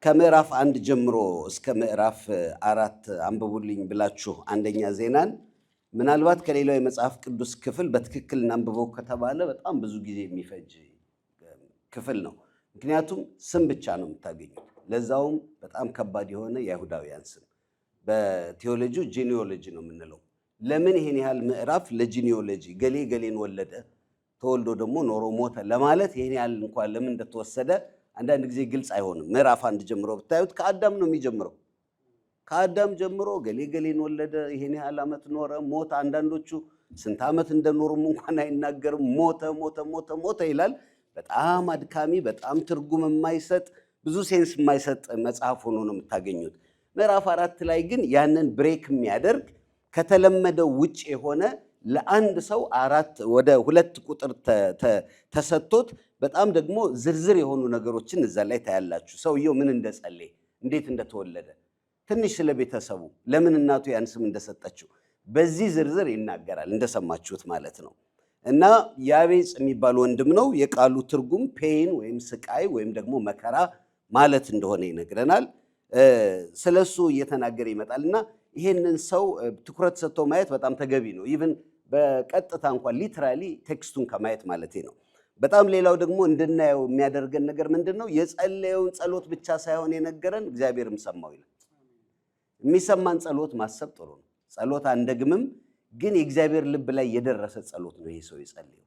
ከምዕራፍ 1 ጀምሮ እስከ ምዕራፍ 4 አንብቡልኝ ብላችሁ አንደኛ ዜናን ምናልባት ከሌላው የመጽሐፍ ቅዱስ ክፍል በትክክል እናንብበው ከተባለ በጣም ብዙ ጊዜ የሚፈጅ ክፍል ነው። ምክንያቱም ስም ብቻ ነው የምታገኙት፣ ለዛውም በጣም ከባድ የሆነ የአይሁዳውያን ስም። በቴዎሎጂ ጂኒዮሎጂ ነው የምንለው። ለምን ይሄን ያህል ምዕራፍ ለጂኒዮሎጂ ገሌ ገሌን ወለደ ተወልዶ ደግሞ ኖሮ ሞተ ለማለት ይሄን ያህል እንኳን ለምን እንደተወሰደ አንዳንድ ጊዜ ግልጽ አይሆንም። ምዕራፍ 1 ጀምሮ ብታዩት ከአዳም ነው የሚጀምረው። ከአዳም ጀምሮ ገሌ ገሌን ወለደ፣ ይሄን ያህል ዓመት ኖረ፣ ሞተ። አንዳንዶቹ ስንት ዓመት እንደኖሩም እንኳን አይናገርም። ሞተ ሞተ ሞተ ሞተ ይላል። በጣም አድካሚ፣ በጣም ትርጉም የማይሰጥ ብዙ ሴንስ የማይሰጥ መጽሐፍ ሆኖ ነው የምታገኙት። ምዕራፍ 4 ላይ ግን ያንን ብሬክ የሚያደርግ ከተለመደው ውጭ የሆነ ለአንድ ሰው ወደ 2 ቁጥር ተሰጥቶት በጣም ደግሞ ዝርዝር የሆኑ ነገሮችን እዛ ላይ ታያላችሁ። ሰውየው ምን እንደጸለየ፣ እንዴት እንደተወለደ፣ ትንሽ ስለ ቤተሰቡ፣ ለምን እናቱ ያን ስም እንደሰጠችው በዚህ ዝርዝር ይናገራል፣ እንደሰማችሁት ማለት ነው። እና ያቤጽ የሚባል ወንድም ነው። የቃሉ ትርጉም ፔን ወይም ስቃይ ወይም ደግሞ መከራ ማለት እንደሆነ ይነግረናል። ስለሱ እየተናገረ ይመጣል እና ይሄንን ሰው ትኩረት ሰጥቶ ማየት በጣም ተገቢ ነው። ኢቭን በቀጥታ እንኳን ሊትራሊ ቴክስቱን ከማየት ማለት ነው። በጣም ሌላው ደግሞ እንድናየው የሚያደርገን ነገር ምንድነው? የጸለየውን ጸሎት ብቻ ሳይሆን የነገረን እግዚአብሔርም ሰማው ይላል። የሚሰማን ጸሎት ማሰብ ጥሩ ነው። ጸሎት አንደግምም፣ ግን የእግዚአብሔር ልብ ላይ የደረሰ ጸሎት ነው ይሄ ሰው የጸለየው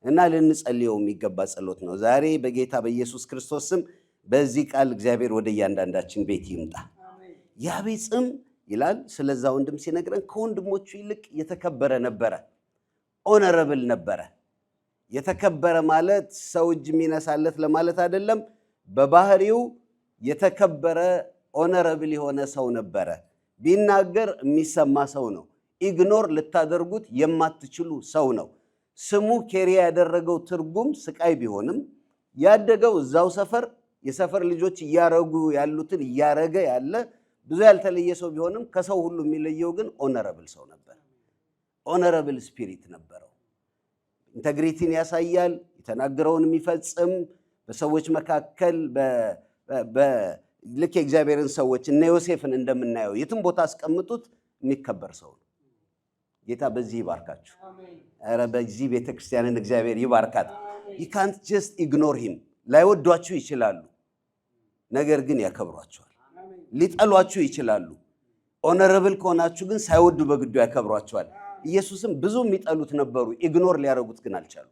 እና ልንጸልየው የሚገባ ጸሎት ነው። ዛሬ በጌታ በኢየሱስ ክርስቶስ ስም በዚህ ቃል እግዚአብሔር ወደ እያንዳንዳችን ቤት ይምጣ። ያቤጽም ይላል ስለዛ ወንድም ሲነግረን ከወንድሞቹ ይልቅ የተከበረ ነበረ፣ ኦነረብል ነበረ። የተከበረ ማለት ሰው እጅ የሚነሳለት ለማለት አይደለም። በባህሪው የተከበረ ኦነረብል የሆነ ሰው ነበረ። ቢናገር የሚሰማ ሰው ነው። ኢግኖር ልታደርጉት የማትችሉ ሰው ነው። ስሙ ኬሪ ያደረገው ትርጉም ስቃይ ቢሆንም ያደገው እዛው ሰፈር የሰፈር ልጆች እያረጉ ያሉትን እያረገ ያለ ብዙ ያልተለየ ሰው ቢሆንም ከሰው ሁሉ የሚለየው ግን ኦነረብል ሰው ነበር። ኦነረብል ስፒሪት ነበረው። ኢንተግሪቲን ያሳያል። የተናገረውን የሚፈጽም በሰዎች መካከል ልክ የእግዚአብሔርን ሰዎች እነ ዮሴፍን እንደምናየው የትም ቦታ አስቀምጡት የሚከበር ሰው ነው። ጌታ በዚህ ይባርካችሁ። ኧረ በዚህ ቤተክርስቲያንን እግዚአብሔር ይባርካት። you can't just ignore him። ላይወዷችሁ ይችላሉ፣ ነገር ግን ያከብሯቸዋል። ሊጠሏችሁ ይችላሉ። ኦነረብል ከሆናችሁ ግን ሳይወዱ በግዱ ያከብሯቸዋል። ኢየሱስም ብዙ የሚጠሉት ነበሩ፣ ኢግኖር ሊያደርጉት ግን አልቻሉ።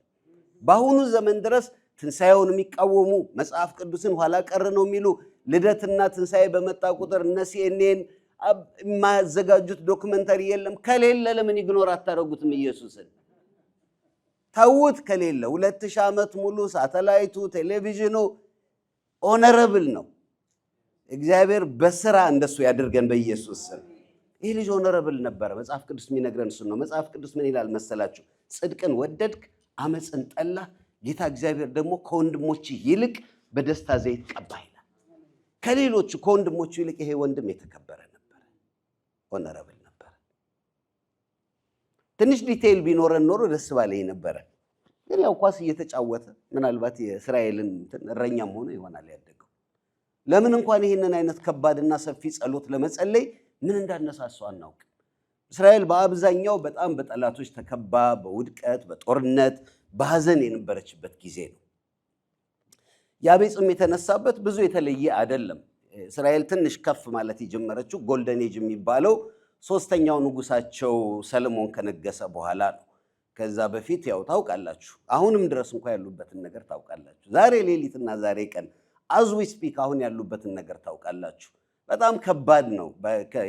በአሁኑ ዘመን ድረስ ትንሣኤውን የሚቃወሙ መጽሐፍ ቅዱስን ኋላ ቀር ነው የሚሉ ልደትና ትንሣኤ በመጣ ቁጥር እነ ሲኤንኤን የማያዘጋጁት ዶክመንተሪ የለም። ከሌለ ለምን ኢግኖር አታደርጉትም? ኢየሱስን ተውት። ከሌለ 2000 ዓመት ሙሉ ሳተላይቱ ቴሌቪዥኑ ኦነረብል ነው። እግዚአብሔር በስራ እንደሱ ያድርገን በኢየሱስ ስም። ይህ ልጅ ኦነረብል ነበረ። መጽሐፍ ቅዱስ የሚነግረን እሱ ነው። መጽሐፍ ቅዱስ ምን ይላል መሰላችሁ? ጽድቅን ወደድክ፣ አመፅን ጠላ፣ ጌታ እግዚአብሔር ደግሞ ከወንድሞች ይልቅ በደስታ ዘይት ቀባ ይላል። ከሌሎቹ ከወንድሞቹ ይልቅ ይሄ ወንድም የተከበረ ነበረ፣ ኦነረብል ነበረ። ትንሽ ዲቴይል ቢኖረን ኖሮ ደስ ባለኝ ነበረ። ግን ያው ኳስ እየተጫወተ ምናልባት የእስራኤልን እረኛም ሆኖ ይሆናል ያደገው። ለምን እንኳን ይህንን አይነት ከባድና ሰፊ ጸሎት ለመጸለይ ምን እንዳነሳሱ አናውቅም። እስራኤል በአብዛኛው በጣም በጠላቶች ተከባ በውድቀት በጦርነት በሐዘን የነበረችበት ጊዜ ነው። ያቤጽም የተነሳበት ብዙ የተለየ አይደለም። እስራኤል ትንሽ ከፍ ማለት የጀመረችው ጎልደን ኤጅ የሚባለው 3ኛው ንጉሳቸው ሰለሞን ከነገሰ በኋላ ነው። ከዛ በፊት ያው ታውቃላችሁ፣ አሁንም ድረስ እንኳን ያሉበትን ነገር ታውቃላችሁ። ዛሬ ሌሊትና ዛሬ ቀን as we speak አሁን ያሉበትን ነገር ታውቃላችሁ። በጣም ከባድ ነው።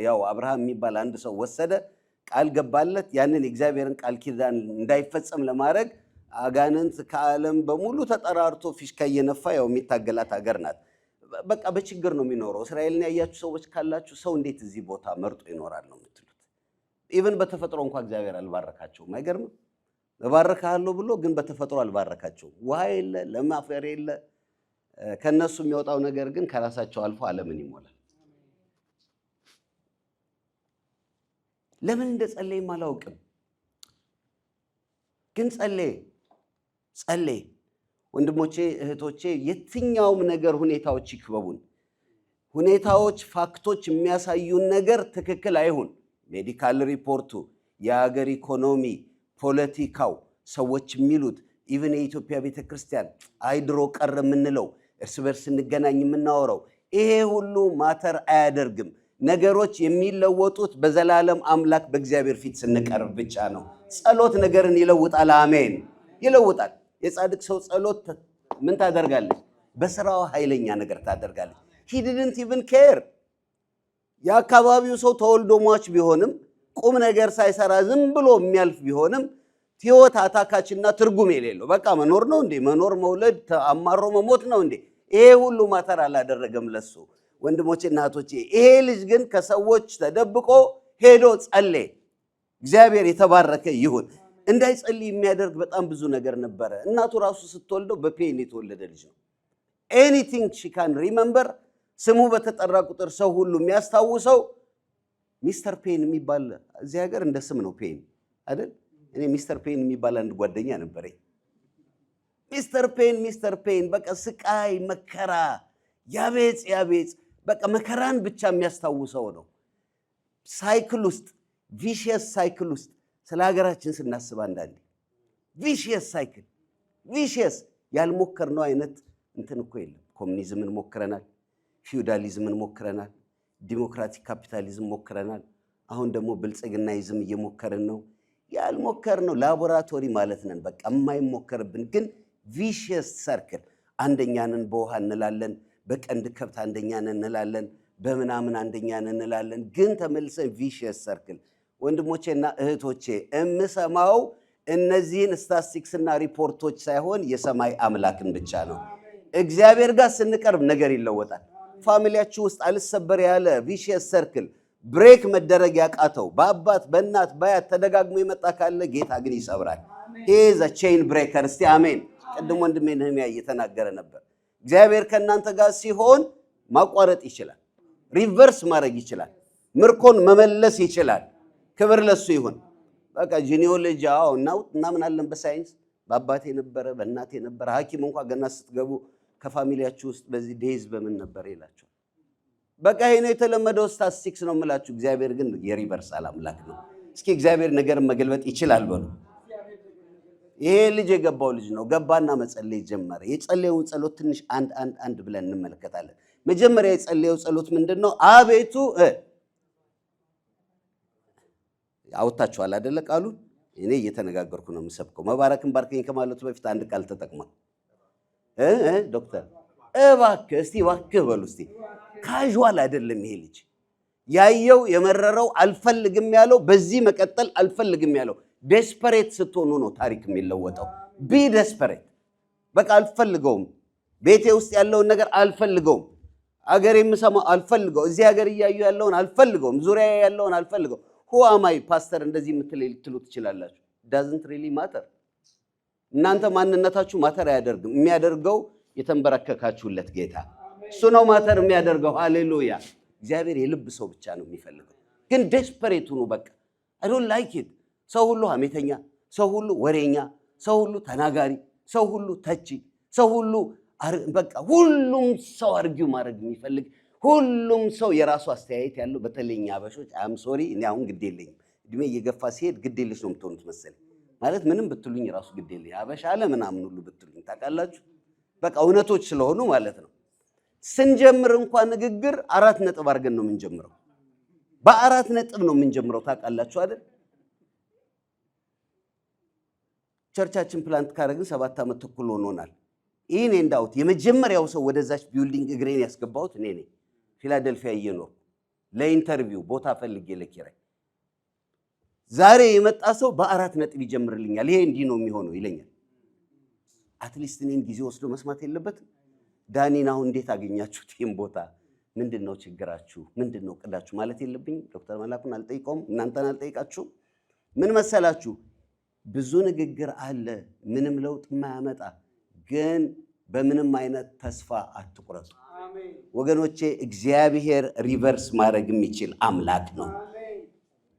ያው አብርሃም የሚባል አንድ ሰው ወሰደ፣ ቃል ገባለት። ያንን የእግዚአብሔርን ቃል ኪዳን እንዳይፈጸም ለማድረግ አጋንንት ከዓለም በሙሉ ተጠራርቶ ፊሽካ እየነፋ ያው የሚታገላት ሀገር ናት። በቃ በችግር ነው የሚኖረው። እስራኤልን ያያችሁ ሰዎች ካላችሁ ሰው እንዴት እዚህ ቦታ መርጦ ይኖራል ነው የምትሉት። ኢቭን በተፈጥሮ እንኳን እግዚአብሔር አልባረካቸውም። አይገርምም? እባርካለሁ ብሎ ግን በተፈጥሮ አልባረካቸውም። ውሃ የለ፣ ለም አፈር የለ። ከነሱ የሚወጣው ነገር ግን ከራሳቸው አልፎ ዓለምን ይሞላል። ለምን እንደጸለይም አላውቅም፣ ግን ጸለየ። ወንድሞቼ እህቶቼ፣ የትኛውም ነገር ሁኔታዎች ይክበቡን፣ ሁኔታዎች ፋክቶች የሚያሳዩን ነገር ትክክል አይሁን። ሜዲካል ሪፖርቱ፣ የሀገር ኢኮኖሚ፣ ፖለቲካው፣ ሰዎች የሚሉት ኢቭን የኢትዮጵያ ቤተክርስቲያን አይድሮ ቀር የምንለው እርስ በርስ እንገናኝ የምናወራው ይሄ ሁሉ ማተር አያደርግም። ነገሮች የሚለወጡት በዘላለም አምላክ በእግዚአብሔር ፊት ስንቀርብ ብቻ ነው። ጸሎት ነገርን ይለውጣል። አሜን፣ ይለውጣል። የጻድቅ ሰው ጸሎት ምን ታደርጋለች? በስራው ኃይለኛ ነገር ታደርጋለች። he didn't even care። የአካባቢው ሰው ተወልዶ ሟች ቢሆንም ቁም ነገር ሳይሰራ ዝም ብሎ የሚያልፍ ቢሆንም ሕይወት አታካችና ትርጉም የሌለው በቃ መኖር ነው እንዴ? መኖር መውለድ አማሮ መሞት ነው እንዴ? ይሄ ሁሉ ማተር አላደረገም ለሱ። ወንድሞቼና እህቶቼ ይሄ ልጅ ግን ከሰዎች ተደብቆ ሄዶ ጸለየ። እግዚአብሔር የተባረከ ይሁን። እንዳይጸልይ የሚያደርግ በጣም ብዙ ነገር ነበረ። እናቱ ራሱ ስትወልደው በፔን የተወለደ ልጅ ነው። ኤኒቲንግ ሺ ካን ሪመምበር። ስሙ በተጠራ ቁጥር ሰው ሁሉ የሚያስታውሰው ሚስተር ፔን የሚባል እዚህ ሀገር እንደ ስም ነው ፔን አይደል? እኔ ሚስተር ፔን የሚባል አንድ ጓደኛ ነበረኝ። ሚስተር ፔን በቃ ስቃይ መከራ ያቤጽ በቃ መከራን ብቻ የሚያስታውሰው ነው። ሳይክል ውስጥ ቪሺየስ ሳይክል ውስጥ ስለ ሀገራችን ስናስብ አንዳንዴ ቪሺየስ ሳይክል ቪሺየስ ያልሞከርነው አይነት እንትን እኮ የለም። ኮሙኒዝምን ሞክረናል፣ ፊውዳሊዝምን ሞክረናል፣ ዲሞክራቲክ ካፒታሊዝም ሞክረናል። አሁን ደግሞ ብልጽግናይዝም እየሞከርን ነው። ያልሞከርነው ላቦራቶሪ ማለት ነን። በቃ የማይሞከርብን ግን ቪሺየስ ሰርክል። አንደኛንን በውሃ እንላለን፣ በቀንድ ከብት አንደኛንን እንላለን፣ በምናምን አንደኛንን እንላለን። ግን ተመልሰን ቪሺየስ ሰርክል። ወንድሞቼና እህቶቼ እምሰማው እነዚህን ስታቲስቲክስና ሪፖርቶች ሳይሆን የሰማይ አምላክን ብቻ ነው። እግዚአብሔር ጋር ስንቀርብ ነገር ይለወጣል። ፋሚሊያችሁ ውስጥ አልሰበር ያለ ቪሺየስ ሰርክል ብሬክ መደረግ ያቃተው በአባት በእናት ባያት ተደጋግሞ የመጣ ካለ ጌታ ግን ይሰብራል። ሄዝ ቼን ብሬከር። እስቲ አሜን። ቅድም ወንድሜ ነህምያ እየተናገረ ነበር። እግዚአብሔር ከእናንተ ጋር ሲሆን ማቋረጥ ይችላል፣ ሪቨርስ ማድረግ ይችላል፣ ምርኮን መመለስ ይችላል። ክብር ለሱ ይሁን። በቃ ጂኒኦሎጂ እና ምን አለን በሳይንስ በአባቴ ነበረ በእናቴ ነበረ። ሐኪም እንኳን ገና ስትገቡ ከፋሚሊያችሁ ውስጥ በዚህ ዴዝ በምን ነበር ይላችሁ። በቃ ይሄ ነው የተለመደው ስታቲስቲክስ ነው የምላችሁ። እግዚአብሔር ግን የሪቨርሳል አምላክ ነው። እስኪ እግዚአብሔር ነገርን መገልበጥ ይችላል በሉ። ይሄ ልጅ የገባው ልጅ ነው። ገባና መጸለይ ጀመረ። የጸለየውን ጸሎት ትንሽ አንድ ብለን እንመለከታለን። መጀመሪያ የጸለየው ጸሎት ምንድነው? አቤቱ አውጣችኋል አይደለ? ቃሉን እኔ እየተነጋገርኩ ነው የምሰብከው። መባረክን ባርከኝ ከማለቱ በፊት አንድ ቃል ተጠቅሟል። ዶክተር እባክህ እስቲ እባክህ በሉ እስቲ። ካዥዋል አይደለም ይሄ ልጅ ያየው የመረረው አልፈልግም ያለው በዚህ መቀጠል አልፈልግም ያለው። ዴስፐሬት ስትሆኑ ነው ታሪክ የሚለወጠው። ቢ ዴስፐሬት በቃ አልፈልገውም፣ ቤቴ ውስጥ ያለውን ነገር አልፈልገውም፣ አገር የምሰማው አልፈልገው፣ እዚህ ሀገር እያዩ ያለውን አልፈልገውም፣ ዙሪያ ያለውን አልፈልገው። ሁአማይ ፓስተር እንደዚህ ልትሉ ትችላላችሁ። ዳዝንት ሪሊ ማተር። እናንተ ማንነታችሁ ማተር አያደርግም። የሚያደርገው የተንበረከካችሁለት ጌታ እሱ ነው ማተር የሚያደርገው። ሃሌሉያ። እግዚአብሔር የልብ ሰው ብቻ ነው የሚፈልገው። ግን ዴስፐሬት ሁኑ። በቃ አይ ዶንት ላይክ ኢት። ሰው ሁሉ ሐሜተኛ፣ ሰው ሁሉ ወሬኛ፣ ሰው ሁሉ ተናጋሪ፣ ሰው ሁሉ ተቺ፣ ሰው ሁሉ በቃ ሁሉም ሰው አርጊው ማድረግ የሚፈልግ ሁሉም ሰው የራሱ አስተያየት ያለው። በተለይኛ አበሾች አም ሶሪ እኔ አሁን ግድ የለኝም። እድሜ እየገፋ ሲሄድ ግድ የለሽ ነው የምትሆኑት መሰለኝ። ማለት ምንም ብትሉኝ ራሱ ግድ የለኝ። አበሻ አለ ምናምን ሁሉ ብትሉኝ ታውቃላችሁ። በቃ እውነቶች ስለሆኑ ማለት ነው። ስንጀምር እንኳን ንግግር 4 ነጥብ አድርገን ነው የምንጀምረው። በ4 ነጥብ ነው የምንጀምረው ታውቃላችሁ አይደል? ቸርቻችን ፕላንት ካደረግን 7 ዓመት ተኩል ሆኖናል። ይሄን እንዳውት የመጀመሪያው ሰው ወደዛች ቢልዲንግ እግሬን ያስገባሁት እኔ ነኝ። ፊላደልፊያ እየኖርኩ ለኢንተርቪው ቦታ ፈልጌ ለኪራይ። ዛሬ የመጣ ሰው በ4 ነጥብ ይጀምርልኛል። ይሄ እንዲህ ነው የሚሆነው ይለኛል። አትሊስት እኔን ጊዜ ወስዶ መስማት የለበትም? ዳኒን አሁን እንዴት አገኛችሁት ይሄን ቦታ? ምንድነው ችግራችሁ? ምንድነው ቅዳችሁ ማለት የለብኝም? ዶክተር መላኩን አልጠይቀውም፣ እናንተን አልጠይቃችሁ። ምን መሰላችሁ? ብዙ ንግግር አለ ምንም ለውጥ የማያመጣ። ግን በምንም አይነት ተስፋ አትቁረጡ ወገኖቼ። እግዚአብሔር ሪቨርስ ማድረግ የሚችል አምላክ ነው።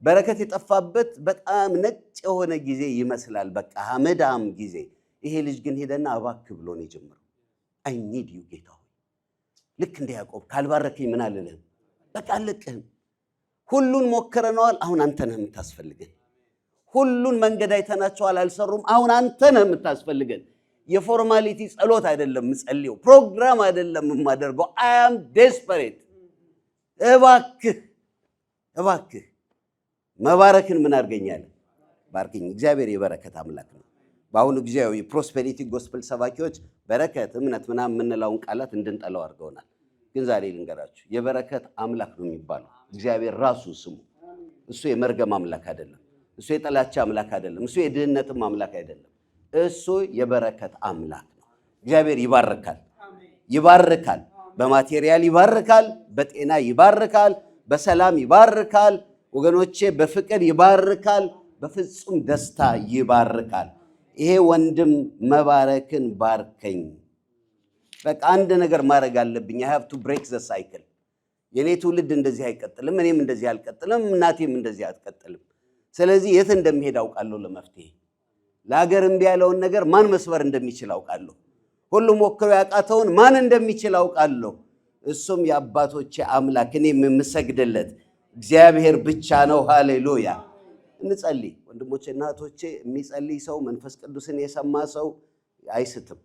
በረከት የጠፋበት በጣም ነጭ የሆነ ጊዜ ይመስላል፣ በቃ አመዳም ጊዜ። ይሄ ልጅ ግን ሄደና እባክህ ብሎ ነው የጀመረው። አይ ኒድ ዩ ጌታ ሆይ ልክ እንደ ያዕቆብ ካልባረከኝ ምን አልልህም፣ በቃ አልለቅህም። ሁሉን ሞክረነዋል፣ አሁን አንተ ነህ የምታስፈልገን። ሁሉን መንገድ አይተናቸዋል፣ አልሰሩም፣ አሁን አንተ ነህ የምታስፈልገን። የፎርማሊቲ ጸሎት አይደለም የምጸልየው፣ ፕሮግራም አይደለም የማደርገው። አይ አም ዴስፐሬት። እባክህ እባክህ መባረክን ምን አድርገኛለህ? ባርክኝ። እግዚአብሔር የበረከት አምላክ ነው። በአሁኑ ጊዜ የፕሮስፔሪቲ ጎስፐል ሰባኪዎች በረከት፣ እምነት ምናምን የምንለውን ቃላት እንድንጠላው አድርገውናል። ግን ዛሬ ልንገራችሁ፣ የበረከት አምላክ ነው የሚባለው እግዚአብሔር ራሱ ስሙ። እሱ የመርገም አምላክ አይደለም። እሱ የጥላቻ አምላክ አይደለም። እሱ የድህነትም አምላክ አይደለም። እሱ የበረከት አምላክ ነው። እግዚአብሔር ይባርካል፣ ይባርካል። በማቴሪያል ይባርካል፣ በጤና ይባርካል፣ በሰላም ይባርካል። ወገኖቼ በፍቅር ይባርካል፣ በፍጹም ደስታ ይባርካል። ይሄ ወንድም መባረክን ባርከኝ። በቃ አንድ ነገር ማድረግ አለብኝ። I have to break the cycle። የኔ ትውልድ እንደዚህ አይቀጥልም፣ እኔም እንደዚህ አልቀጥልም፣ እናቴም እንደዚህ አትቀጥልም። ስለዚህ የት እንደሚሄድ አውቃለሁ። ለመፍትሄ ለሀገር እምቢ ያለውን ነገር ማን መስበር እንደሚችል አውቃለሁ። ሁሉም ሞክሮ ያቃተውን ማን እንደሚችል አውቃለሁ። እሱም የአባቶቼ አምላክ እኔም የምሰግድለት እግዚአብሔር ብቻ ነው። ሃሌሉያ። እንጸልይ ወንድሞቼ እና እህቶቼ። የሚጸልይ ሰው መንፈስ ቅዱስን የሰማ ሰው አይስትም።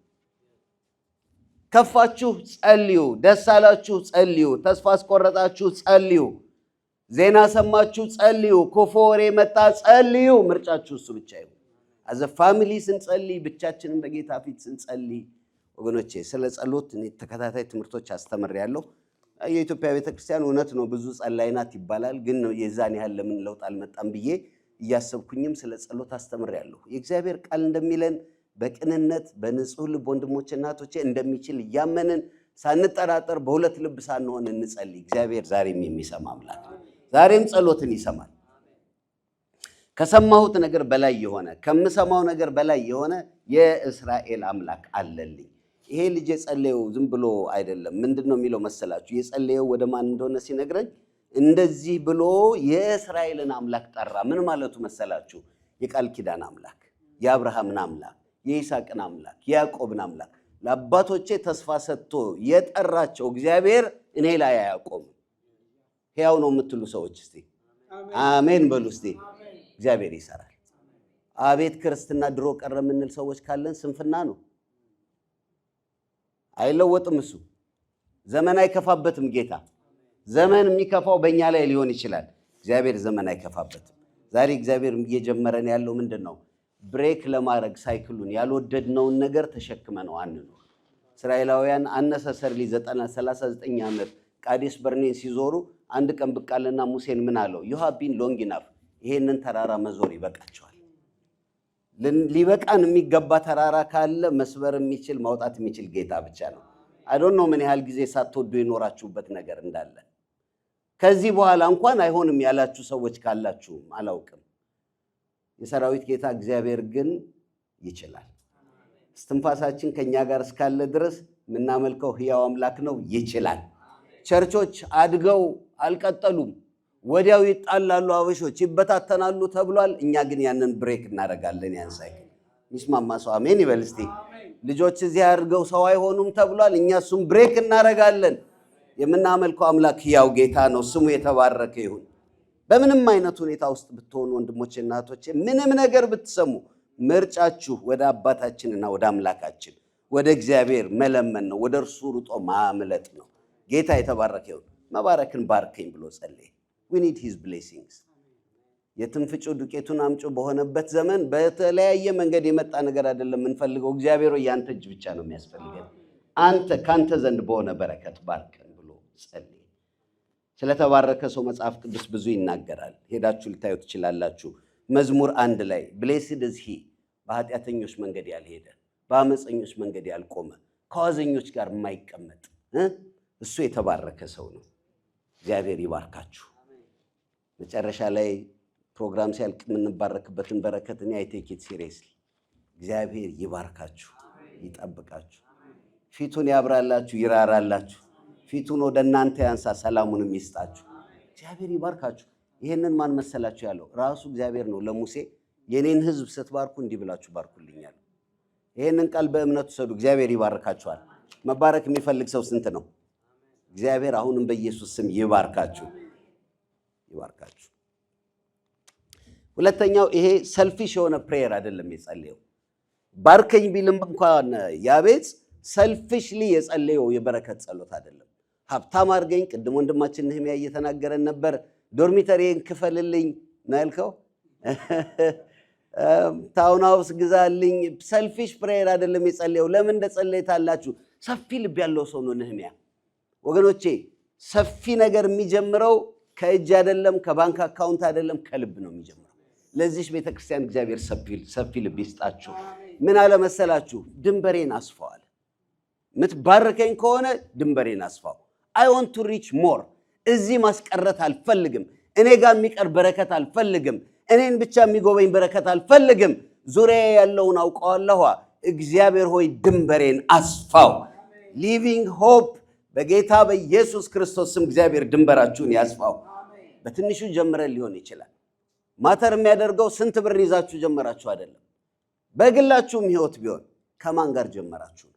ከፋችሁ ጸልዩ፣ ደስ አላችሁ ጸልዩ፣ ተስፋ አስቆረጣችሁ ጸልዩ፣ ዜና ሰማችሁ ጸልዩ፣ ክፉ ወሬ መጣ ጸልዩ። ምርጫችሁ እሱ ብቻ ይሁን። አዘ ፋሚሊ ስንጸልይ፣ ብቻችንን በጌታ ፊት ስንጸልይ ወገኖቼ፣ ስለ ጸሎት ተከታታይ ትምህርቶች አስተምሬያለሁ። የኢትዮጵያ ቤተክርስቲያን እውነት ነው ብዙ ጸላይ ናት ይባላል። ግን የዛን ያህል ለምን ለውጥ አልመጣም ብዬ እያሰብኩኝም ስለ ጸሎት አስተምሬያለሁ። የእግዚአብሔር ቃል እንደሚለን በቅንነት በንጹህ ልብ ወንድሞችና እህቶቼ እንደሚችል እያመንን ሳንጠራጠር በሁለት ልብ ሳንሆን እንጸልይ። እግዚአብሔር ዛሬም የሚሰማ አምላክ ነው። ዛሬም ጸሎትን ይሰማል። ከሰማሁት ነገር በላይ የሆነ ከምሰማው ነገር በላይ የሆነ የእስራኤል አምላክ አለልኝ። ይሄ ልጅ የጸለየው ዝም ብሎ አይደለም። ምንድነው የሚለው መሰላችሁ? የጸለየው ወደ ማን እንደሆነ ሲነግረኝ እንደዚህ ብሎ የእስራኤልን አምላክ ጠራ። ምን ማለቱ መሰላችሁ? የቃል ኪዳን አምላክ፣ የአብርሃምን አምላክ፣ የይስሐቅን አምላክ፣ የያዕቆብን አምላክ ለአባቶቼ ተስፋ ሰጥቶ የጠራቸው እግዚአብሔር እኔ ላይ አያቆምም። ሕያው ነው የምትሉ ሰዎች እስቲ አሜን በሉ እስቲ። እግዚአብሔር ይሰራል። አቤት ክርስትና ድሮ ቀረ የምንል ሰዎች ካለን ስንፍና ነው። አይለወጥም እሱ። ዘመን አይከፋበትም ጌታ። ዘመን የሚከፋው በእኛ ላይ ሊሆን ይችላል። እግዚአብሔር ዘመን አይከፋበትም። ዛሬ እግዚአብሔር እየጀመረን ያለው ምንድን ነው? ብሬክ ለማድረግ ሳይክሉን ያልወደድነውን ነገር ተሸክመ ነው አንኖር። እስራኤላውያን አነሰሰርሊ 39 ዓመት ቃዴስ በርኔን ሲዞሩ አንድ ቀን ብቃልና ሙሴን ምን አለው? ዩ ሃቭ ቢን ሎንግ ኢናፍ። ይሄንን ተራራ መዞር ይበቃቸዋል። ሊበቃን የሚገባ ተራራ ካለ መስበር የሚችል ማውጣት የሚችል ጌታ ብቻ ነው። አይ ዶንት ኖ ምን ያህል ጊዜ ሳትወዱ የኖራችሁበት ነገር እንዳለ። ከዚህ በኋላ እንኳን አይሆንም ያላችሁ ሰዎች ካላችሁም አላውቅም። የሰራዊት ጌታ እግዚአብሔር ግን ይችላል። እስትንፋሳችን ከኛ ጋር እስካለ ድረስ የምናመልከው ሕያው አምላክ ነው። ይችላል። ቸርቾች አድገው አልቀጠሉም። ወዲያው ይጣላሉ፣ አበሾች ይበታተናሉ ተብሏል። እኛ ግን ያንን ብሬክ እናደርጋለን። ያን ሳይክል ሚስማማ ሰው አሜን ይበል እስቲ። ልጆች እዚህ አድርገው ሰው አይሆኑም ተብሏል። እኛ እሱም ብሬክ እናደርጋለን። የምናመልከው አምላክ ሕያው ጌታ ነው። ስሙ የተባረከ ይሁን። በምንም አይነት ሁኔታ ውስጥ ብትሆኑ ወንድሞቼና እህቶቼ፣ ምንም ነገር ብትሰሙ ምርጫችሁ ወደ አባታችንና ወደ አምላካችን ወደ እግዚአብሔር መለመን ነው። ወደ እርሱ ሩጦ ማምለጥ ነው። ጌታ የተባረከ ይሁን። መባረክን ባርከኝ ብሎ ጸለየ። we need his blessings። የትንፍጩ ዱቄቱን አምጩ በሆነበት ዘመን በተለያየ መንገድ የመጣ ነገር አይደለም የምንፈልገው። እግዚአብሔር ሆይ ያንተ እጅ ብቻ ነው የሚያስፈልገን። አንተ ካንተ ዘንድ በሆነ በረከት ባርከን ብሎ ጸለየ። ስለተባረከ ሰው መጽሐፍ ቅዱስ ብዙ ይናገራል። ሄዳችሁ ልታዩ ትችላላችሁ። መዝሙር 1 ላይ blessed is he በኃጢአተኞች መንገድ ያልሄደ፣ በአመፀኞች መንገድ ያልቆመ፣ ከዋዘኞች ጋር የማይቀመጥ እሱ የተባረከ ሰው ነው። እግዚአብሔር ይባርካችሁ። መጨረሻ ላይ ፕሮግራም ሲያልቅ የምንባረክበትን በረከት እኔ አይ ቴክ ኢት ሲሪየስሊ። እግዚአብሔር ይባርካችሁ፣ ይጠብቃችሁ፣ ፊቱን ያብራላችሁ፣ ይራራላችሁ፣ ፊቱን ወደ እናንተ ያንሳ፣ ሰላሙንም ይስጣችሁ። እግዚአብሔር ይባርካችሁ። ይሄንን ማን መሰላችሁ ያለው? ራሱ እግዚአብሔር ነው ለሙሴ የኔን ሕዝብ ስትባርኩ እንዲህ ብላችሁ ባርኩልኛል። ይሄንን ቃል በእምነት ውሰዱ። እግዚአብሔር ይባርካችኋል። መባረክ የሚፈልግ ሰው ስንት ነው? እግዚአብሔር አሁንም በኢየሱስ ስም ይባርካችሁ። ሁለተኛው ይሄ ሰልፊሽ የሆነ ፕሬየር አይደለም የጸለየው። ባርከኝ ቢልም እንኳን ያቤጽ ሰልፊሽሊ የጸለየው የበረከት ጸሎት አይደለም። ሀብታም አድርገኝ፣ ቅድም ወንድማችን ነህምያ እየተናገረን ነበር። ዶርሚተሪን ክፈልልኝ ነው ያልከው። ታውን ሃውስ ግዛልኝ። ሰልፊሽ ፕሬየር አይደለም የጸለየው። ለምን እንደጸለየ ታላችሁ? ሰፊ ልብ ያለው ሰው ነው ነህምያ። ወገኖቼ ሰፊ ነገር የሚጀምረው ከእጅ አይደለም፣ ከባንክ አካውንት አይደለም፣ ከልብ ነው የሚጀምረው። ለዚህ ቤተክርስቲያን እግዚአብሔር ሰፊ ልብ ይስጣችሁ። ምን አለ መሰላችሁ? ድንበሬን አስፋዋል። ምትባርከኝ ከሆነ ድንበሬን አስፋው። I want to reach more። እዚህ ማስቀረት አልፈልግም። እኔ ጋር የሚቀር በረከት አልፈልግም። እኔን ብቻ የሚጎበኝ በረከት አልፈልግም። ዙሪያ ያለውን አውቀዋለሁ። እግዚአብሔር ሆይ ድንበሬን አስፋው። ሊቪንግ ሆፕ በጌታ በኢየሱስ ክርስቶስ ስም እግዚአብሔር ድንበራችሁን ያስፋው። በትንሹ ጀምረን ሊሆን ይችላል። ማተር የሚያደርገው ስንት ብር ይዛችሁ ጀመራችሁ አይደለም። በግላችሁም ህይወት ቢሆን ከማን ጋር ጀመራችሁ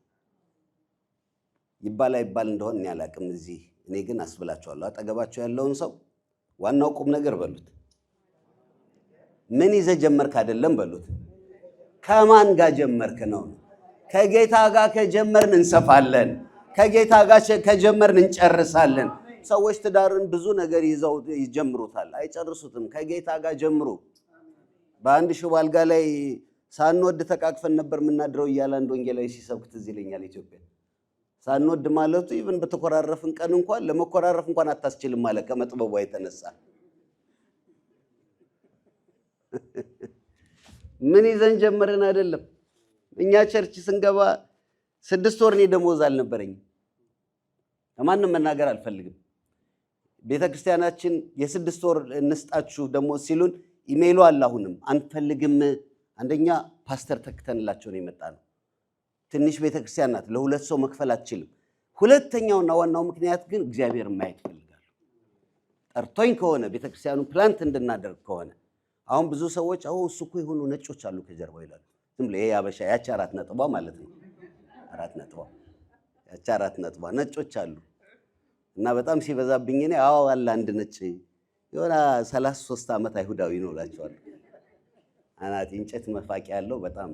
ይባል እንደሆነ እኔ አላቅም። እዚህ እኔ ግን አስብላችኋለሁ። አጠገባችሁ ያለውን ሰው ዋናው ቁም ነገር በሉት። ምን ይዘህ ጀመርክ አይደለም በሉት። ከማን ጋር ጀመርክ ነው። ከጌታ ጋር ከጀመርን እንሰፋለን። ከጌታ ጋር ከጀመርን እንጨርሳለን። ሰዎች ትዳርን ብዙ ነገር ይዘው ይጀምሩታል፣ አይጨርሱትም። ከጌታ ጋር ጀምሩ። በአንድ ሽቦ አልጋ ላይ ሳንወድ ተቃቅፈን ነበር የምናድረው እያለ አንድ ወንጌላዊ ሲሰብክ ትዝ ይለኛል። ኢትዮጵያ ሳንወድ ማለቱ ኢቭን በተኮራረፍን ቀን እንኳን ለመኮራረፍ እንኳን አታስችልም ማለት ከመጥበቧ የተነሳ ምን ይዘን ጀመርን አይደለም። እኛ ቸርች ስንገባ 6 ወር እኔ ደሞዝ አልነበረኝም። ለማንም መናገር አልፈልግም። ቤተክርስቲያናችን የ6 ወር እንስጣችሁ ደሞዝ ሲሉን ኢሜይሉ አለ። አሁንም አንፈልግም። አንደኛ ፓስተር ተክተንላቸው ነው የመጣ ነው። ትንሽ ቤተክርስቲያን ናት፣ ለሁለት ሰው መክፈል አትችልም። ሁለተኛውና ዋናው ምክንያት ግን እግዚአብሔር ማየት ፈልጋለሁ። ጠርቶኝ ከሆነ ቤተክርስቲያኑ ፕላንት እንድናደርግ ከሆነ አሁን ብዙ ሰዎች እሱ እኮ የሆኑ ነጮች አሉ ከጀርባው ይላሉ። ዝም ብሎ ይሄ አበሻ ያቺ 4 ነጥቧ ማለት ነው። 4 ነጥቧ ያቺ 4 ነጥቧ ነጮች አሉ። እና በጣም ሲበዛብኝ እኔ አለ አንድ ነጭ የሆነ 33 ዓመት አይሁዳዊ ነው እላቸዋለሁ። አናት እንጨት መፋቂ ያለው በጣም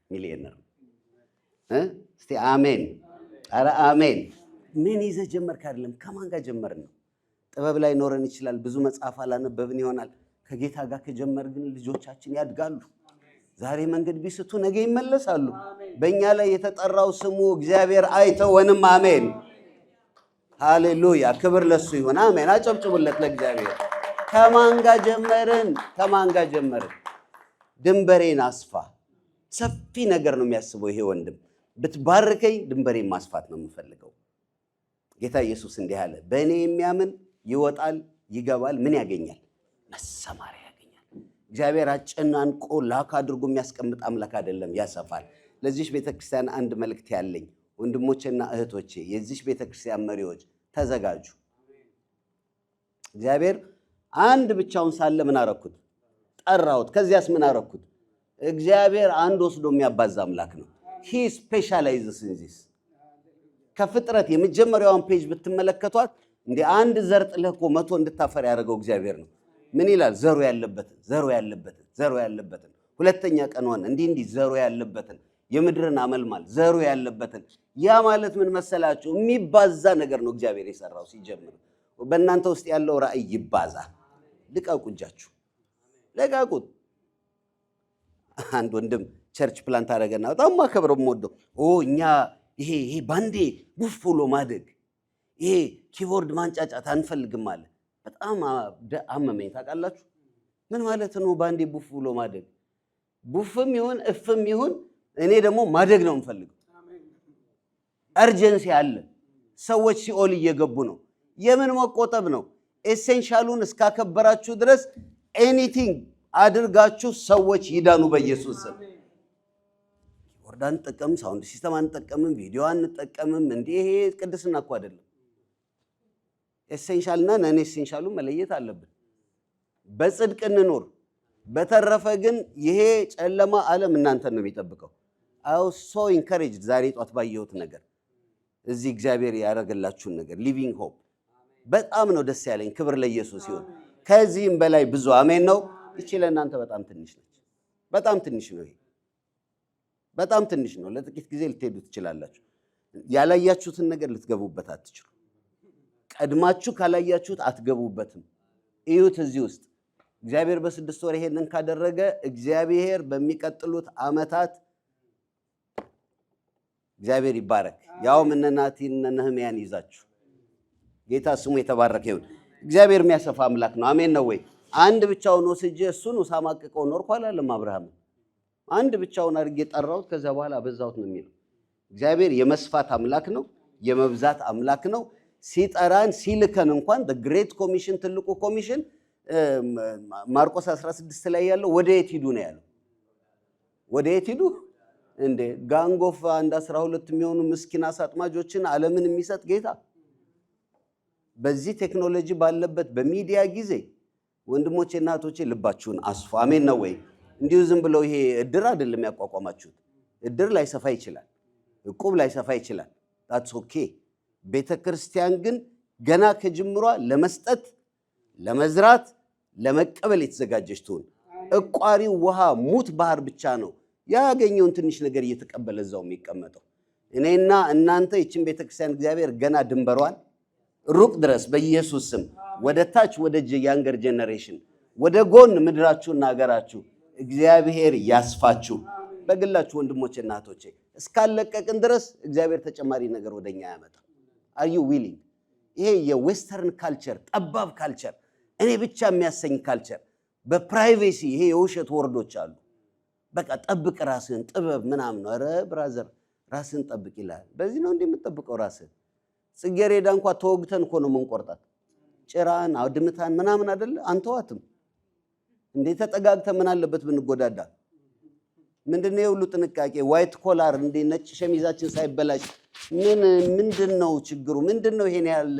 ሚሊዮነር። እስቲ አሜን። ኧረ አሜን። ምን ይዘህ ጀመርክ አይደለም፣ ከማን ጋር ጀመርን ነው። ጥበብ ላይ ኖረን ይችላል፣ ብዙ መጽሐፍ አላነበብን ይሆናል። ከጌታ ጋር ከጀመርን ግን ልጆቻችን ያድጋሉ። ዛሬ መንገድ ቢስቱ ነገ ይመለሳሉ። በእኛ ላይ የተጠራው ስሙ እግዚአብሔር አይተወንም። አሜን ሃሌሉያ። ክብር ለሱ ይሁን። አሜን። አጨብጭቡለት ለእግዚአብሔር። ከማን ጋር ጀመርን? ድንበሬን አስፋ። ሰፊ ነገር ነው የሚያስበው ይሄ ወንድም። ብትባርከኝ ድንበሬን ማስፋት ነው የምፈልገው። ጌታ ኢየሱስ እንዲህ አለ፣ በእኔ የሚያምን ይወጣል ይገባል፣ ምን ያገኛል? መሰማሪያ ያገኛል። እግዚአብሔር አጨናንቆ ላክ አድርጎ የሚያስቀምጥ አምላክ አይደለም፣ ያሰፋል። ለዚህ ቤተክርስቲያን አንድ መልእክት ያለኝ ወንድሞቼና እህቶቼ፣ የዚህ ቤተክርስቲያን መሪዎች ተዘጋጁ። እግዚአብሔር አንድ ብቻውን ሳለ ምን አረኩት? ጠራሁት። ከዚያስ ምን አረኩት? እግዚአብሔር አንድ ወስዶ የሚያባዛ አምላክ ነው። he specializes in this። ከፍጥረት የመጀመሪያውን ፔጅ ብትመለከቷት እንደ አንድ ዘር ጥለህ እኮ 100 እንድታፈር ያደረገው እግዚአብሔር ነው። ምን ይላል? ዘሩ ያለበትን ሁለተኛ ቀንዋን እንዲህ ዘሩ ያለበትን የምድርን አመልማል ዘሩ ያለበትን። ያ ማለት ምን መሰላችሁ? የሚባዛ ነገር ነው እግዚአብሔር የሰራው ሲጀምር። በእናንተ ውስጥ ያለው ራእይ ይባዛ። ልቀቁ፣ እጃችሁ ለቀቁት። አንድ ወንድም ቸርች ፕላንት አደረገና በጣም ማከብረው የምወደው እኛ ይሄ ባንዴ ቡፍ ብሎ ማደግ፣ ይሄ ኪቦርድ ማንጫጫት አንፈልግም አለ። በጣም አመመኝ። ታውቃላችሁ ምን ማለት ነው ባንዴ ቡፍ ብሎ ማደግ? ቡፍም ይሁን እፍም ይሁን እኔ ደግሞ ማደግ ነው የምፈልገው። አርጀንሲ አለ። ሰዎች ሲኦል እየገቡ ነው። የምን መቆጠብ ነው? ኤሴንሻሉን እስካከበራችሁ ድረስ ኤኒቲንግ አድርጋችሁ ሰዎች ይዳኑ በኢየሱስ ስም። ኪቦርድ አንጠቀምም፣ ሳውንድ ሲስተም አንጠቀምም፣ ቪዲዮ አንጠቀምም። እንዲህ ይሄ ቅድስና እኮ አይደለም። ኤሴንሻልና ነን ኤሴንሻሉ መለየት አለብን። በጽድቅ እንኖር። በተረፈ ግን ይሄ ጨለማ ዓለም እናንተን ነው የሚጠብቀው። አው ሶ ኢንካሬጅ ዛሬ ጧት ባየሁት ነገር እዚህ እግዚአብሔር ያደረገላችሁን ነገር ሊቪንግ ሆፕ በጣም ነው ደስ ያለኝ። ክብር ለኢየሱስ ይሁን። ከዚህም በላይ ብዙ አሜን ነው። እቺ ለእናንተ በጣም ትንሽ ነች። በጣም ትንሽ ነው። ይሄ በጣም ትንሽ ነው። ለጥቂት ጊዜ ልትሄዱ ትችላላችሁ። ያላያችሁትን ነገር ልትገቡበት አትችሉ። ቀድማችሁ ካላያችሁት አትገቡበትም። እዩት። እዚህ ውስጥ እግዚአብሔር በ6 ወር ይሄንን ካደረገ እግዚአብሔር በሚቀጥሉት ዓመታት እግዚአብሔር ይባረክ። ያውም እነ ናቲን እነ ነህምያን ይዛችሁ ጌታ ስሙ የተባረከ ይሁን። እግዚአብሔር የሚያሰፋ አምላክ ነው። አሜን ነው ወይ? አንድ ብቻውን ወስጄ እሱን ሳማቅቀው ኖርኩ አላለም አብርሃም። አንድ ብቻውን አድርጌ ጠራሁት፣ ከዛ በኋላ አበዛሁት ነው የሚለው። እግዚአብሔር የመስፋት አምላክ ነው፣ የመብዛት አምላክ ነው። ሲጠራን ሲልከን እንኳን ግሬት ኮሚሽን ትልቁ ኮሚሽን ማርቆስ 16 ላይ ያለው ወደ የት ሂዱ ነው ያለው። ወደ የት ሂዱ እንዴ? ጋንጎፍ 12 የሚሆኑ ምስኪን አሳ አጥማጆችን ዓለምን የሚሰጥ ጌታ በዚህ ቴክኖሎጂ ባለበት በሚዲያ ጊዜ ወንድሞቼ እና እህቶቼ ልባችሁን አስፉ። አሜን ነው ወይ? እንዲሁ ዝም ብለው ይሄ እድር አይደለም ያቋቋማችሁት። እድር ላይ ሰፋ ይችላል፣ እቁብ ላይ ሰፋ ይችላል። that's okay። ቤተክርስቲያን ግን ገና ከጅምሯ ለመስጠት፣ ለመዝራት፣ ለመቀበል የተዘጋጀች ትሁን። እቋሪው ውሃ ሙት ባህር ብቻ ነው ያገኘውን ትንሽ ነገር እየተቀበለ እዛው የሚቀመጠው። እኔና እናንተ ይችን ቤተክርስቲያን እግዚአብሔር ገና ድንበሯን ሩቅ ድረስ በኢየሱስ ስም ወደ ታች ወደ ያንገር ጄነሬሽን ወደ ጎን ምድራችሁና ሀገራችሁ እግዚአብሔር ያስፋችሁ። በግላችሁ ወንድሞቼ እና እህቶቼ እስካለቀቅን ድረስ እግዚአብሔር ተጨማሪ ነገር ወደኛ ያመጣ። are you willing? ይሄ የዌስተርን ካልቸር ጠባብ ካልቸር፣ እኔ ብቻ የሚያሰኝ ካልቸር፣ በፕራይቬሲ ይሄ የውሸት ወርዶች አሉ። በቃ ጠብቅ ራስህን ጥበብ ምናምን ነው። ኧረ ብራዘር ራስህን ጠብቅ ይላል። በዚህ ነው እንደምትጠብቀው ራስህን። ጽጌረዳ እንኳን ተወግተን እኮ ነው የምንቆርጣት። ጭራን አውድምታን ምናምን አይደለ አንተዋትም እንዴ? ተጠጋግተ ምን አለበት ብንጎዳዳ? ምንድነው የሁሉ ጥንቃቄ? ዋይት ኮላር እንዴ ነጭ ሸሚዛችን ሳይበላሽ ምንድነው ችግሩ? ምንድነው ይሄን ያህል?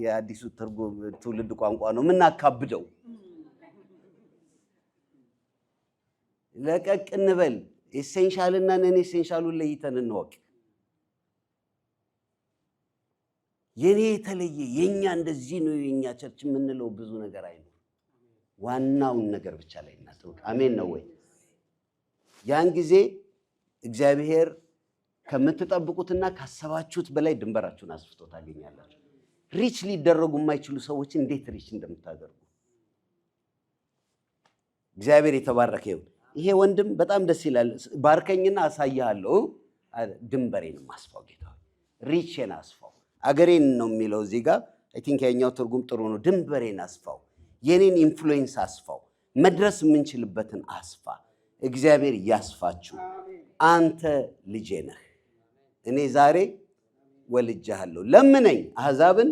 የአዲሱ ትርጉም ትውልድ ቋንቋ ነው ምናካብደው። ለቀቅ እንበል። ኤሴንሻልና ነን ኤሴንሻሉን ለይተን እንወቅ። የኔ የተለየ የኛ እንደዚህ ነው የኛ ቸርች የምንለው ብዙ ነገር አይኖር። ዋናውን ነገር ብቻ ላይ እናጥብቅ። አሜን ነው ወይ? ያን ጊዜ እግዚአብሔር ከምትጠብቁትና ካሰባችሁት በላይ ድንበራችሁን አስፍቶ ታገኛላችሁ። ሪች ሊደረጉ የማይችሉ ሰዎች እንዴት ሪች እንደምታደርጉ እግዚአብሔር የተባረከ ይሁን። ይሄ ወንድም በጣም ደስ ይላል። ባርከኝና አሳያለሁ። ድንበሬን ማስፋው ጌታ ሪችን አስፋው። አገሬን ነው የሚለው እዚህ ጋር። አይ ቲንክ ያኛው ትርጉም ጥሩ ነው። ድንበሬን አስፋው፣ የኔን ኢንፍሉዌንስ አስፋው፣ መድረስ የምንችልበትን አስፋ። እግዚአብሔር ያስፋችሁ። አንተ ልጄ ነህ፣ እኔ ዛሬ ወልጄሃለሁ። ለምነኝ አሕዛብን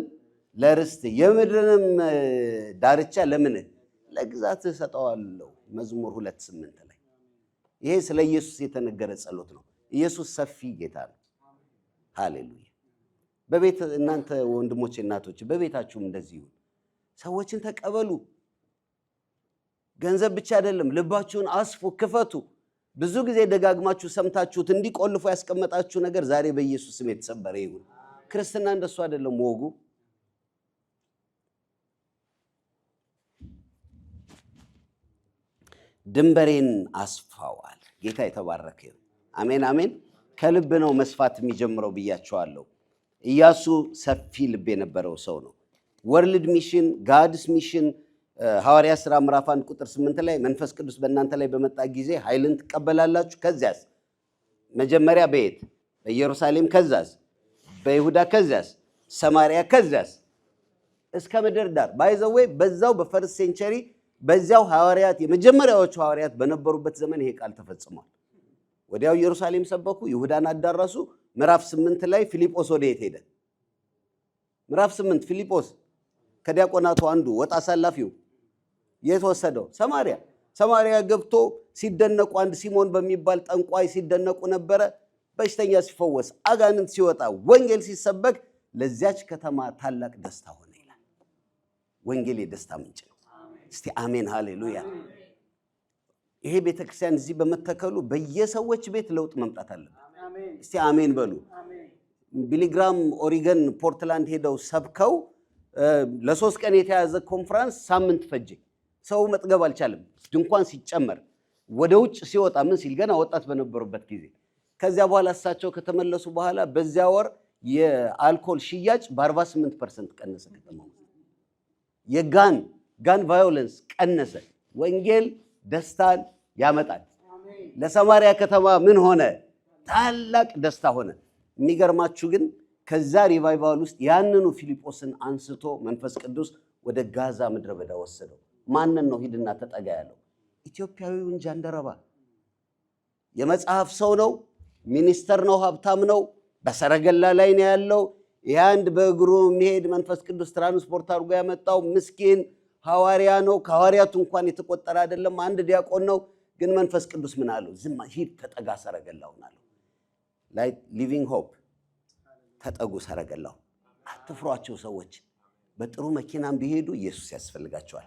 ለርስት የምድርንም ዳርቻ ለምንህ ለግዛትህ ሰጠዋለሁ። መዝሙር 2:8 ላይ ይሄ ስለ ኢየሱስ የተነገረ ጸሎት ነው። ኢየሱስ ሰፊ ጌታ ነው። ሃሌሉያ። በቤት እናንተ ወንድሞቼ እናቶች በቤታችሁም እንደዚህ ይሁን። ሰዎችን ተቀበሉ። ገንዘብ ብቻ አይደለም፣ ልባችሁን አስፉ፣ ክፈቱ። ብዙ ጊዜ ደጋግማችሁ ሰምታችሁት እንዲቆልፉ ያስቀመጣችሁ ነገር ዛሬ በኢየሱስ ስም የተሰበረ ይሁን። ክርስትና እንደሱ አይደለም ወጉ። ድንበሬን አስፋዋል። ጌታ የተባረከ ይሁን። አሜን አሜን። ከልብ ነው መስፋት የሚጀምረው ብያቸዋለሁ። ኢያሱ ሰፊ ልብ የነበረው ሰው ነው። ወርልድ ሚሽን፣ ጋድስ ሚሽን ሐዋርያ ሥራ ምዕራፍ 1 ቁጥር 8 ላይ መንፈስ ቅዱስ በእናንተ ላይ በመጣ ጊዜ ኃይልን ትቀበላላችሁ። ከዚያስ መጀመሪያ በየት? በኢየሩሳሌም፣ ከዛስ በይሁዳ፣ ከዛስ ሰማሪያ፣ ከዛስ እስከ ምድር ዳር። ባይዘዌ በዛው በፈርስት ሴንቸሪ በዚያው ሐዋርያት የመጀመሪያዎቹ ሐዋርያት በነበሩበት ዘመን ይሄ ቃል ተፈጽሟል። ወዲያው ኢየሩሳሌም ሰበኩ፣ ይሁዳን አዳረሱ። ምዕራፍ 8 ላይ ፊልጶስ ወደ የት ሄደ? ምዕራፍ 8 ፊልጶስ ከዲያቆናቱ አንዱ ወጣ አሳላፊው የት ወሰደው? ሰማሪያ። ሰማሪያ ገብቶ ሲደነቁ አንድ ሲሞን በሚባል ጠንቋይ ሲደነቁ ነበረ። በሽተኛ ሲፈወስ፣ አጋንንት ሲወጣ፣ ወንጌል ሲሰበክ ለዚያች ከተማ ታላቅ ደስታ ሆነ ይላል። ወንጌል የደስታ ምንጭ ነው። እስቲ አሜን ሃሌሉያ። ይሄ ቤተክርስቲያን እዚህ በመተከሉ በየሰዎች ቤት ለውጥ መምጣት አለበት። እስቲ አሜን በሉ። ቢሊግራም ኦሪገን ፖርትላንድ ሄደው ሰብከው ለ3 ቀን የተያዘ ኮንፈረንስ ሳምንት ፈጀ። ሰው መጥገብ አልቻለም። ድንኳን ሲጨመር ወደ ውጭ ሲወጣ ምን ሲል ገና ወጣት በነበሩበት ጊዜ ከዚያ በኋላ እሳቸው ከተመለሱ በኋላ በዚያ ወር የአልኮል ሽያጭ በ48% ቀነሰ። ከተማው የጋን ቫዮለንስ ቀነሰ። ወንጌል ደስታን ያመጣል። ለሰማርያ ከተማ ምን ሆነ? ታላቅ ደስታ ሆነ። የሚገርማችሁ ግን ከዛ ሪቫይቫል ውስጥ ያንኑ ፊልጶስን አንስቶ መንፈስ ቅዱስ ወደ ጋዛ ምድረ በዳ ወሰደው። ማንን ነው ሂድና ተጠጋ ያለው? ኢትዮጵያዊውን ጃንደረባ። የመጽሐፍ ሰው ነው፣ ሚኒስተር ነው፣ ሀብታም ነው፣ በሰረገላ ላይ ነው ያለው። አንድ በእግሩ የሚሄድ መንፈስ ቅዱስ ትራንስፖርት አድርጎ ያመጣው ምስኪን ሐዋርያ ነው። ከሐዋርያቱ እንኳን የተቆጠረ አይደለም። አንድ ዲያቆን ነው። ግን መንፈስ ቅዱስ ምን አለው? ዝም ሂድ ተጠጋ ሰረገላውን አለው። ላይ ሊቪንግ ሆፕ ተጠጉ ሰረገላው። አትፍሯቸው ሰዎች። በጥሩ መኪናም ቢሄዱ ኢየሱስ ያስፈልጋቸዋል።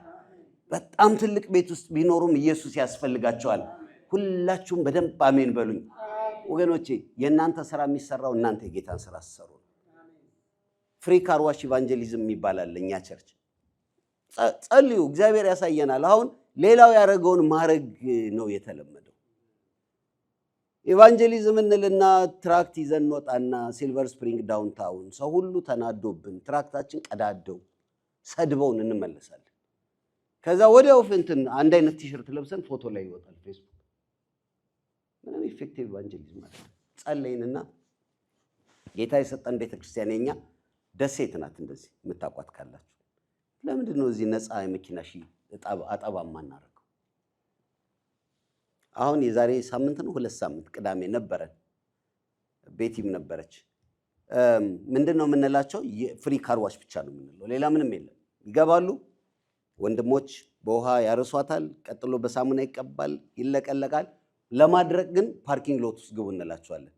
በጣም ትልቅ ቤት ውስጥ ቢኖሩም ኢየሱስ ያስፈልጋቸዋል። ሁላችሁም በደንብ አሜን በሉኝ ወገኖቼ። የእናንተ ስራ የሚሰራው እናንተ የጌታን ስራ ስትሰሩ ነው። ፍሪ ካርዋሽ ኢቫንጀሊዝም ይባላል እኛ ቸርች። ጸልዩ፣ እግዚአብሔር ያሳየናል። አሁን ሌላው ያደረገውን ማድረግ ነው የተለመደው። ኢቫንጀሊዝም እንልና ትራክት ይዘን እንወጣና ሲልቨር ስፕሪንግ ዳውንታውን ሰው ሁሉ ተናዶብን ትራክታችን ቀዳደው ሰድበውን እንመለሳለን። ከዛ ወዲያው እንትን አንድ አይነት ቲሸርት ለብሰን ፎቶ ላይ ይወጣል ፌስቡክ። ምንም ኢፌክቲቭ ኢቫንጀሊዝም ማለት ጸለይንና ጌታ የሰጠን ቤተክርስቲያን የኛ ደሴት ናት። እንደዚህ የምታቋት ካላችሁ ለምንድን ነው እዚህ ነፃ የመኪና አጠባ ማናረገው? አሁን የዛሬ ሳምንት ነው 2 ሳምንት ቅዳሜ ነበረን፣ ቤቲም ነበረች። ምንድነው የምንላቸው? ፍሪ ካርዋሽ ብቻ ነው የምንለው፣ ሌላ ምንም የለም። ይገባሉ ወንድሞች በውሃ ያርሷታል፣ ቀጥሎ በሳሙና ይቀባል፣ ይለቀለቃል። ለማድረቅ ግን ፓርኪንግ ሎት ውስጥ ግቡ እንላቸዋለን።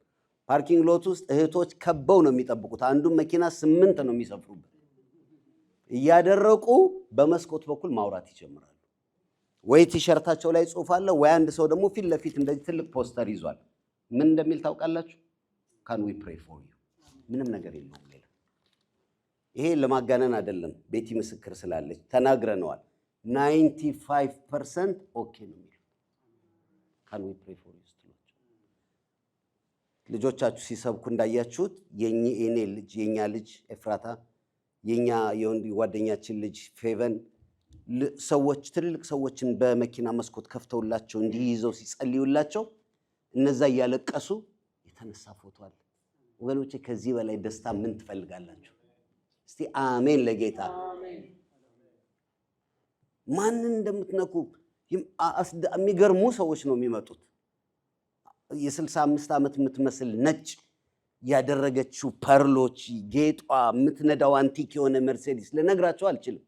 ፓርኪንግ ሎት ውስጥ እህቶች ከበው ነው የሚጠብቁት። አንዱን መኪና 8 ነው የሚሰፍሩበት። እያደረቁ በመስኮት በኩል ማውራት ይጀምራሉ። ወይ ቲሸርታቸው ላይ ጽሑፍ አለ፣ ወይ አንድ ሰው ደግሞ ፊት ለፊት እንደዚህ ትልቅ ፖስተር ይዟል። ምን እንደሚል ታውቃላችሁ? ካን ዊ ፕሬይ ፎር ዩ። ምንም ነገር የለውም ሌላ። ይሄ ለማጋነን አይደለም፣ ቤቲ ምስክር ስላለች ተናግረነዋል። 95% ኦኬ ነው የሚለው ካን ዊ ፕሬይ ፎር ዩ ስትሏቸው። ልጆቻችሁ ሲሰብኩ እንዳያችሁት የኔ ልጅ የኛ ልጅ ኤፍራታ የኛ የወንድ ጓደኛችን ልጅ ፌቨን ሰዎች ትልልቅ ሰዎችን በመኪና መስኮት ከፍተውላቸው እንዲህ ይዘው ሲጸልዩላቸው እነዛ እያለቀሱ የተነሳ ፎቶ አለ። ወገኖቼ ከዚህ በላይ ደስታ ምን ትፈልጋላችሁ? እስቲ አሜን ለጌታ። ማንን እንደምትነኩ የሚገርሙ ሰዎች ነው የሚመጡት። የ65 ዓመት የምትመስል ነጭ ያደረገችው ፐርሎች ጌጧ የምትነዳው አንቲክ የሆነ መርሴዲስ ልነግራቸው አልችልም።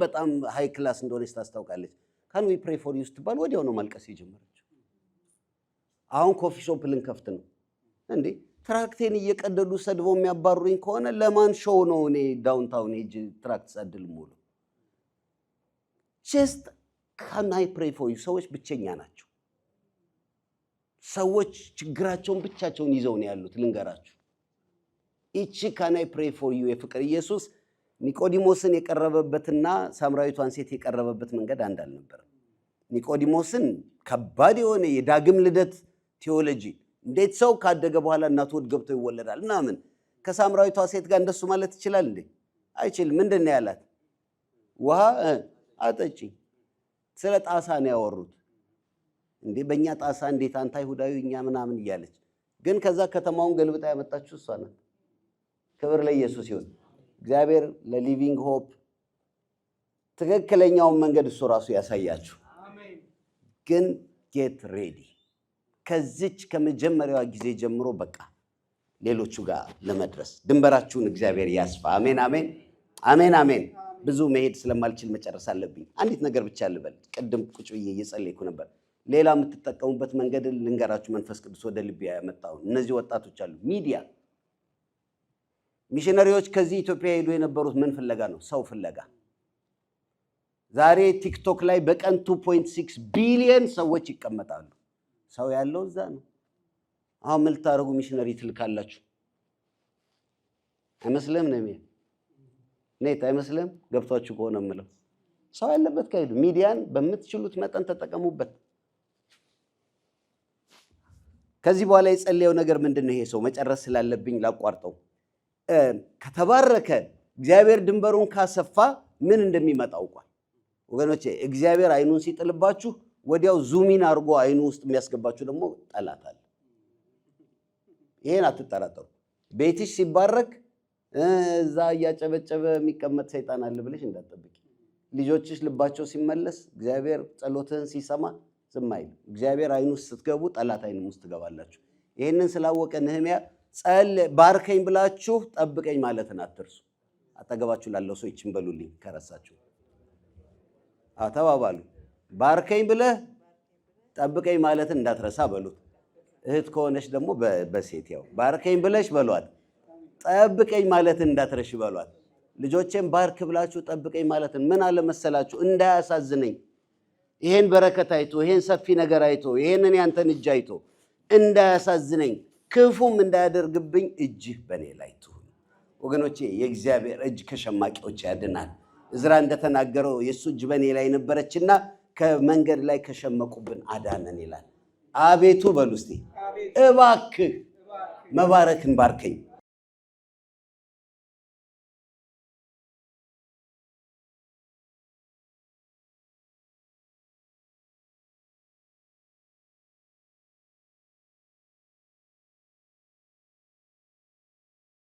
በጣም ሃይ ክላስ እንደሆነች ታስታውቃለች። ካን ዊ ፕሬይ ፎር ዩ ስትባል ወዲያው ነው ማልቀስ የጀመረችው። አሁን ኮፊ ሾፕ ልንከፍት ነው እንዴ? ትራክቴን እየቀደዱ ሰድበው የሚያባሩኝ ከሆነ ለማን ሾው ነው እኔ ዳውንታውን ሄጅ ትራክት ሳድል ሙሉ? ጀስት ካን አይ ፕሬይ ፎር ዩ። ሰዎች ብቸኛ ናቸው። ሰዎች ችግራቸውን ብቻቸውን ይዘው ነው ያሉት። ልንገራችሁ እቺ ካን አይ ፕሬይ ፎር ዩ የፍቅር ኢየሱስ ኒቆዲሞስን የቀረበበትና ሳምራዊቷን ሴት የቀረበበት መንገድ አንድ አልነበረም። ኒቆዲሞስን ከባድ የሆነ የዳግም ልደት ቴዎሎጂ፣ እንዴት ሰው ካደገ በኋላ እናቱ ወድ ገብቶ ይወለዳል ምናምን። ከሳምራዊቷ ሴት ጋር እንደሱ ማለት ይችላል እንዴ? አይችልም። ምንድን ነው ያላት? ውሃ አጠጪ። ስለ ጣሳ ነው ያወሩት። እንዴ በእኛ ጣሳ እንዴት አንተ አይሁዳዊ እኛ ምናምን እያለች ግን ከዛ ከተማውን ገልብጣ ያመጣችው እሷ ናት። ክብር ለኢየሱስ ይሁን። እግዚአብሔር ለሊቪንግ ሆፕ ትክክለኛውን መንገድ እሱ ራሱ ያሳያችሁ። ግን ጌት ሬዲ። ከዚች ከመጀመሪያዋ ጊዜ ጀምሮ በቃ ሌሎቹ ጋር ለመድረስ ድንበራችሁን እግዚአብሔር ያስፋ። አሜን አሜን አሜን አሜን። ብዙ መሄድ ስለማልችል መጨረስ አለብኝ። አንዲት ነገር ብቻ ልበል። ቅድም ቁጭ ብዬ እየጸለይኩ ነበር። ሌላ የምትጠቀሙበት መንገድ ልንገራችሁ። መንፈስ ቅዱስ ወደ ልቤ ያመጣው እነዚህ ወጣቶች አሉ። ሚዲያ ሚሽነሪዎች ከዚህ ኢትዮጵያ ሄዱ የነበሩት ምን ፍለጋ ነው? ሰው ፍለጋ። ዛሬ ቲክቶክ ላይ በቀን 2.6 ቢሊዮን ሰዎች ይቀመጣሉ። ሰው ያለው እዛ ነው። አሁን ምን ልታደርጉ ሚሽነሪ ትልካላችሁ? አይመስልም ነው ኔት አይመስልም? ገብቷችሁ ከሆነ የምለው ሰው ያለበት ካይዱ ሚዲያን በምትችሉት መጠን ተጠቀሙበት። ከዚህ በኋላ የጸለየው ነገር ምንድነው? ይሄ ሰው መጨረስ ስላለብኝ ላቋርጠው። ከተባረከ እግዚአብሔር ድንበሩን ካሰፋ ምን እንደሚመጣ አውቋል። ወገኖቼ እግዚአብሔር አይኑን ሲጥልባችሁ ወዲያው ዙሚን አድርጎ አይኑ ውስጥ የሚያስገባችሁ ደግሞ ጠላት አለ። ይሄን አትጠራጠሩ። ቤትሽ ሲባረክ እዛ እያጨበጨበ የሚቀመጥ ሰይጣን አለ ብለሽ እንዳትጠብቂ። ልጆችሽ ልባቸው ሲመለስ እግዚአብሔር ጸሎትህን ሲሰማ ዝም አይል። እግዚአብሔር አይኑ ውስጥ ስትገቡ ጠላት አይኑ ውስጥ ትገባላችሁ። ይሄንን ስላወቀ ነህምያ ባርከኝ ብላችሁ ጠብቀኝ ማለትን አትርሱ። አጠገባችሁ ላለው ሰው ይችን በሉልኝ ከረሳችሁ። ተባባሉ። ባርከኝ ብለህ ጠብቀኝ ማለትን እንዳትረሳ በሉት። እህት ከሆነች ደግሞ በሴት ያው ባርከኝ ብለሽ በሏት። ጠብቀኝ ማለትን እንዳትረሽ በሏት። ልጆቼን ባርክ ብላችሁ ጠብቀኝ ማለትን ምን አለ መሰላችሁ? እንዳያሳዝነኝ ይሄን በረከት አይቶ ይሄን ሰፊ ነገር አይቶ ይሄንን ያንተን እጅ አይቶ እንዳያሳዝነኝ ክፉም እንዳያደርግብኝ እጅህ በኔ ላይ ትሁን። ወገኖቼ የእግዚአብሔር እጅ ከሸማቂዎች ያድናል። እዝራ እንደተናገረው የሱ እጅ በኔ ላይ ነበረችና ከመንገድ ላይ ከሸመቁብን አዳነን ይላል። አቤቱ በሉ እስቲ እባክህ መባረክን ባርከኝ።